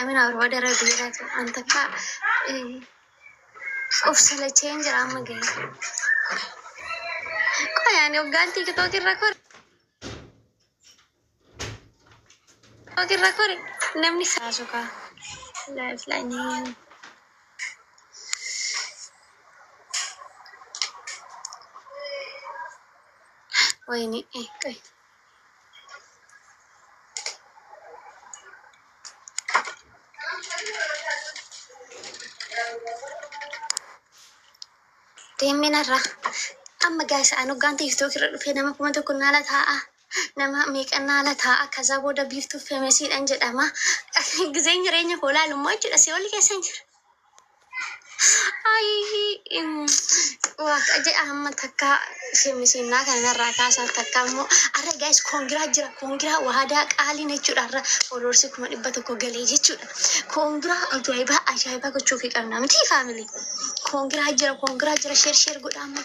من أروى درجات أنت كا أفصل change رام جاي يعني وقالتي كتوكي الركوري نمني ساسوكا لا فلاني ويني إيه تيمين الرا أما جالس أنا قانتي يفتكر في نما كم تكون نالت ها نما ميك أنا نالت ها كذا بودا بيفتو في مسير أنجد أما جزين ريني فولا لما يجي أسيولي كسنجر أي وقت أجي أهم تكا في مسيرنا كنا راكاسا تكا مو أرى جالس كونغرا وهذا قالي نجور أرى فولورسي كمان إبتة كوجلي جتور كونغرا أجايبها كتشوفي كنا متي فاميلي كونغرا جرا شير قد أما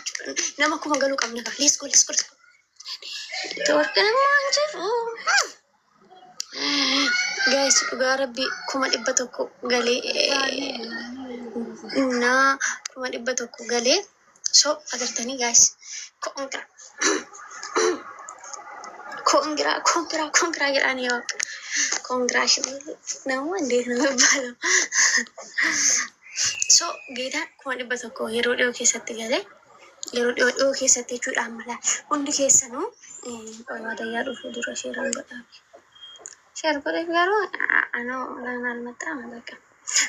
نما كم قالوا كم نكا ليس كول توركنا ما نشوف guys ربي كم إبتة كوجلي na kuma dibbata ku gale so agartani guys kongra jedhani yoo congratulations nama ndee nama balo so geeta kuma dibbata ku yeroo dhiyoo keessatti gale yeroo dhiyoo keessatti jechuudhaan mala hundi keessanuu waadayyaa dhufu dura sheeraan godhaafi sheer godhe garuu anoo laanaan maxxaama bakka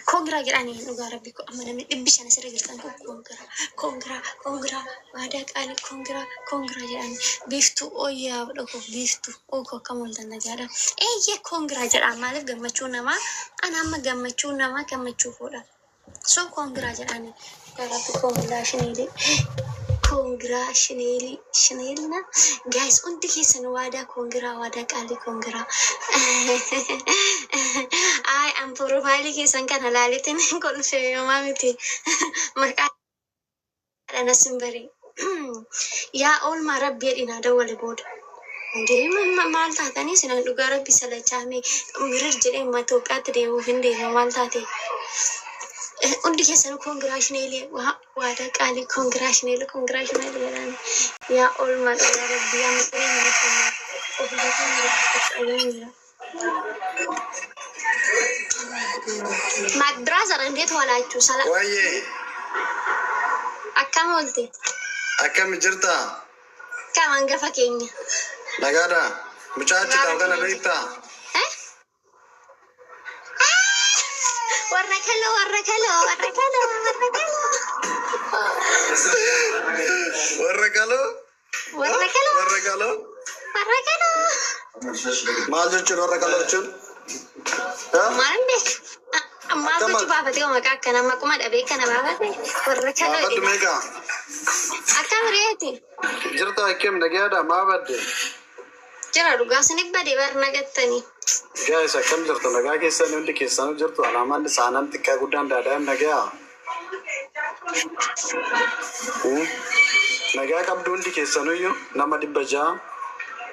kongra jedhani dhugaa rabbi ko amma namni dhibbi shan asirra jirtan kongra waadaa qaali kongra jedhani biiftuu oyyaa dhoko biiftuu oko akkam waltan nagaadha eeyyee kongra jedha maaliif gammachuu namaa ana amma gammachuu namaa gammachuu fuudha so kongra jedhani garabbi congratulations guys undi keessan waadaa qaali kongra ay am profile keessan kana laalitin konfirmaa miti maqaa dana simbari yaa oolmaa rabbi jedhina dawwale booda ndee maal taatanii sinan dhugaa rabbi salachaame mirir jedhee ma Itoophiyaatti deemuuf hin deema maal taate undi keessan congratulations waadaa qaali congratulations jedhani yaa oolmaa dhugaa rabbi yaa mirir my brother እንዴት ዋላችሁ? ሰላም ወይ akkam oolte? akkam jirta? Kam hangafa keenya? Nagaadha. Mucaachi ta'u kana beekta? warra kaloo maal jechuun warra kaloo jechuun? maal beek ammaa gochi baafatee maqaa akkana maquma dhabee kana baafate warra kaloo baafadhu meeqa? akkam reeti? Jirta akkim nagaadha maa badde? jira dhugaa sinif badee barna gattanii Guys, akkam jirtu nagaa keessan hundi keessanuu jirtu alaamaan isaanaan xiqqaa guddaan daadaan nagaa. Nagaa qabdu hundi keessanuu nama 600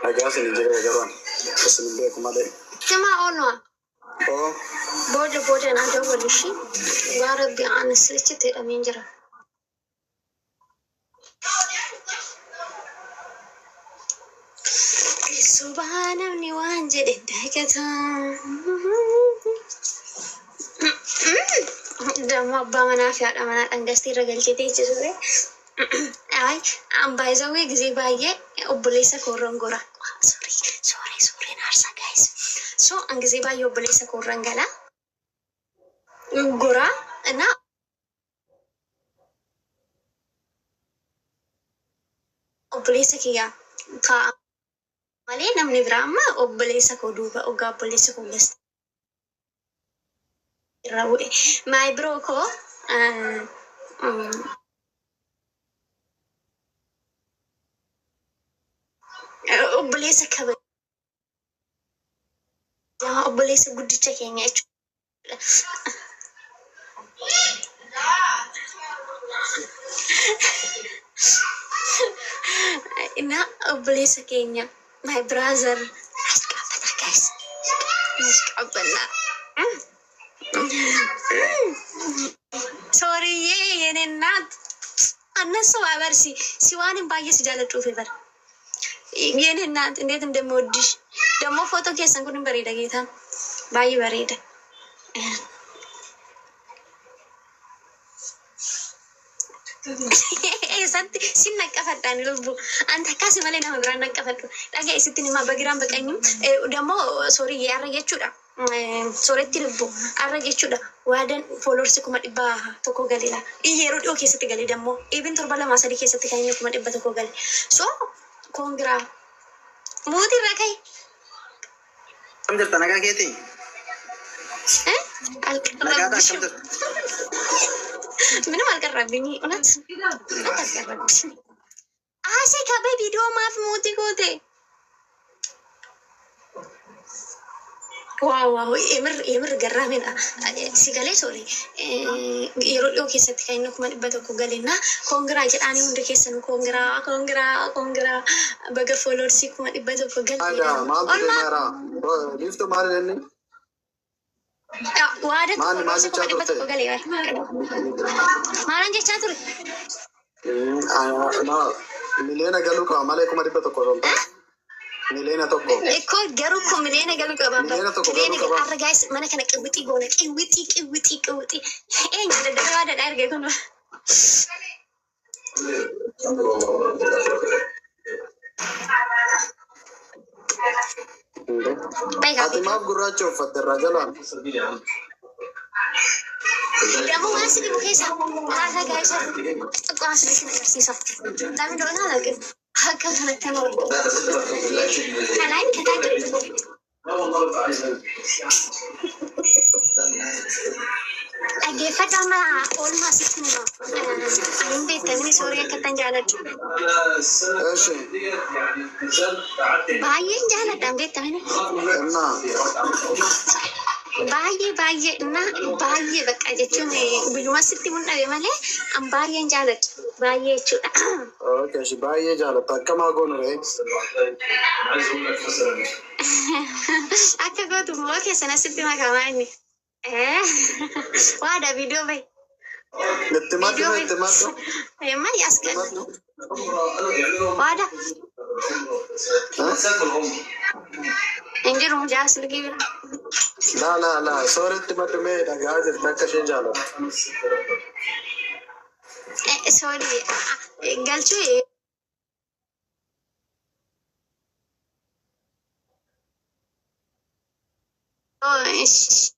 nagaa isin jira garoon isin beeku malee. Jama oolmaa. Oh. Booda naa dawwalishi yaa rabbi aan silichitti hidhameen jira. Subhanamni waan jedhe daakata. Damma abbaa manaa fi haadha manaa dhangastii irra galchitee jirre. Ay, baay'ee gisee baay'ee obboleessa koorran gora. Sorry naarsa guys. So an gisee baay'ee obboleessa koorran gala. Gora እና obboleessa kiyyaa ta'a. Malee namni biraa amma obboleessa koo duuba ogaa obboleessa koo gasta irra bu'e. My bro koo obboleessa kabajamaa obboleessa guddicha keenya jechuudha. Ina obboleessa keenya. My brother, nice kabata guys. Nice kabata. እነሱ አበርሲ ሲዋንም ባየስ ጃለጩ ፌቨር የኔ እናት እንዴት እንደምወድሽ ደግሞ ፎቶ ኬሰን ኩን በሬደ ጌታ ባይ በሬደ ሰንት ሲነቀፈዳን ልቡ አንተ ካሲ መለና መብራን ነቀፈዱ ዳጋ ሲትኒማ በግራም በቀኝም ደግሞ ሶሪ ያረገችው ሶሬቲ ልቡ አረገችው ዋደን ፎሎወርስ ኩማ ዲባ ቶኮ ገሊላ ይሄሩ ዲዮ ኬሰት ገሊ ደግሞ ኢቭን ቶርባ ለማሰዲ ኬሰት ካይነ ኩማ ዲባ ቶኮ ገሊ ሶ ኮንግራ ሙቲ ረከይ ከምድር ተነጋገቲ ምንም አልቀረብኝ እውነት አሴ ከበ ቪዲዮ ማፍ ሙቲ ኮቴ ዋው የምር ገራሜን ሲገሌ ሶሪ የሮዲዮ ኬሰት ካይነ ኩማ ዲባ ቶኮ ገሊና ኮንግራ ጀዳኒ ሁንደ ኬሰኑ ኮንግራ በገ ፎሎወርስ ኩማ ዲባ ቶኮ ገሊ ሊፍቶ ማለኒ ዋደ ማላን ጀቻ ቱሪ ሚሊዮነ ገሉ ቃ ማለ ኩማ ዲባ ቶኮ ሚሊዮነ ቶኮ እኮ ገሩ እኮ ሚሊዮነ ገሉ ቃ ባባ ሚሊዮነ ገሉ አረጋይስ ማነ ከነ ቅውጢ ጎነ ቅውጢ ኤኝ ደደዋደ ዳርገ ኮኖ አቲማፍ ጉራቸው ፈደራ ጀላን ደግሞ ማስ ዲቡ ኬሳ አረጋይስ ቋስ ልክ ነገር ሲሰፍ ለምን እንደሆነ አላውቅም ሀከም ተነተነው ከላይ ከታች አጌፈዳማ ኦልማ ሲትኒ ነው እንዴ ተምኒ ሶሪያ ከተንጃለች እሺ ባየን ጃለዳ እንዴ ተምኒ እና ባየ እና ባየ በቃ ጀቹን ብዙ መስልቲ ሙና በመለ አምባሪያን ጃለድ ባየቹ ኦኬ እሺ ባየ ጃለድ አከማጎ ነው አከጎቱ ሞከ ሰነስቲ ማካማኒ ዋዳ ቪዲዮ በይ ለተማቱ የማን ያስከል ዋዳ እንጀሩ ጃስ ልጊ ላ ሶረት መድሜ ዳጋዝ ተከሸ ጃለድ ሶሪ ገልቹ Oh,